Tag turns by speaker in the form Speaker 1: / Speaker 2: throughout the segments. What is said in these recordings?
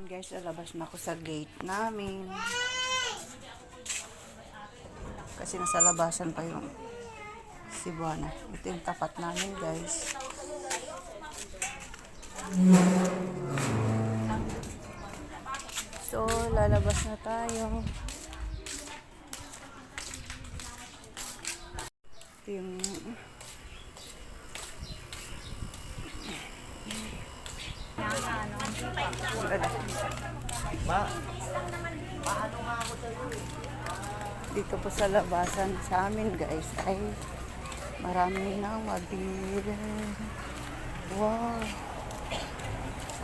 Speaker 1: Guys, lalabas na ako sa gate namin. Kasi nasa labasan pa yung Cebuana. Ito yung tapat namin, guys. So, lalabas na tayo. Ito yung dito po sa labasan sa amin, guys, ay marami nang mabili. Wow,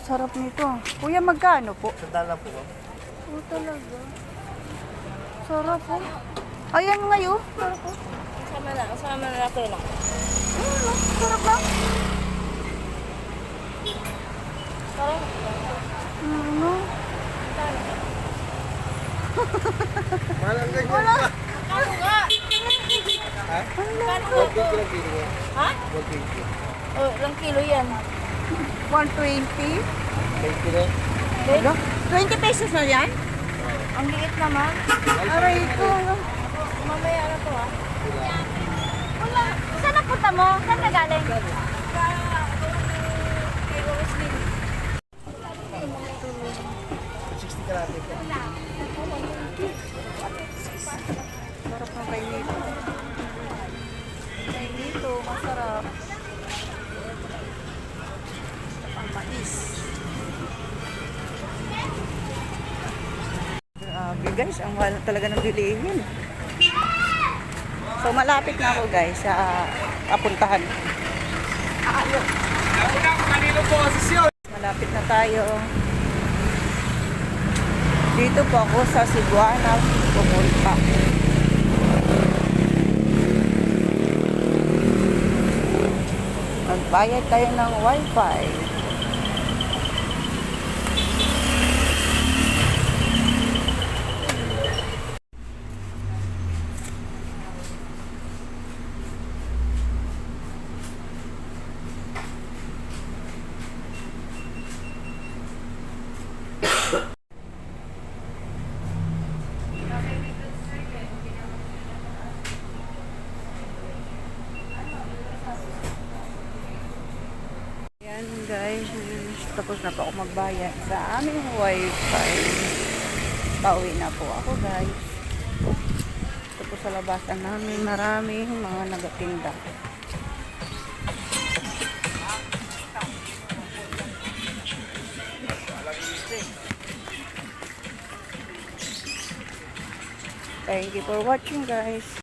Speaker 1: sarap nito. Kuya, magkano po?
Speaker 2: Sandala po.
Speaker 1: Oh, talaga sarap po. Ayan ngayon, sarap po.
Speaker 3: Kasama na natin lang.
Speaker 1: Sarap lang.
Speaker 3: Sarap.
Speaker 1: Ano?
Speaker 2: Malang ganyan.
Speaker 1: Wala.
Speaker 3: Ano nga?
Speaker 2: Ha?
Speaker 3: Kano
Speaker 2: 120
Speaker 3: to?
Speaker 2: lang kilo.
Speaker 3: Ha?
Speaker 2: 120.
Speaker 3: Oh, ilang kilo yan?
Speaker 1: 120.
Speaker 2: 20 lang.
Speaker 1: Ano? 20 pesos na yan?
Speaker 3: Ang liit naman.
Speaker 1: Aray ko.
Speaker 3: Mamaya na to ha.
Speaker 1: Wala. Saan napunta mo? Saan ka galing?
Speaker 3: Kay Roslyn.
Speaker 2: 60 ka natin.
Speaker 1: Sarap ng kainito. Kainito, masarap. Ang mais. Grabe guys, ang mahal talaga ng bilihin. So malapit na ako guys sa kapuntahan. Malapit na tayo. Dito po ako sa Cebuana pumunta. Magbayad tayo ng wifi. Ayan guys, tapos na po ako magbayad sa aming wifi. Pauwi na po ako guys. Ito po sa labasan namin, maraming mga nagatinda. Thank you for watching guys.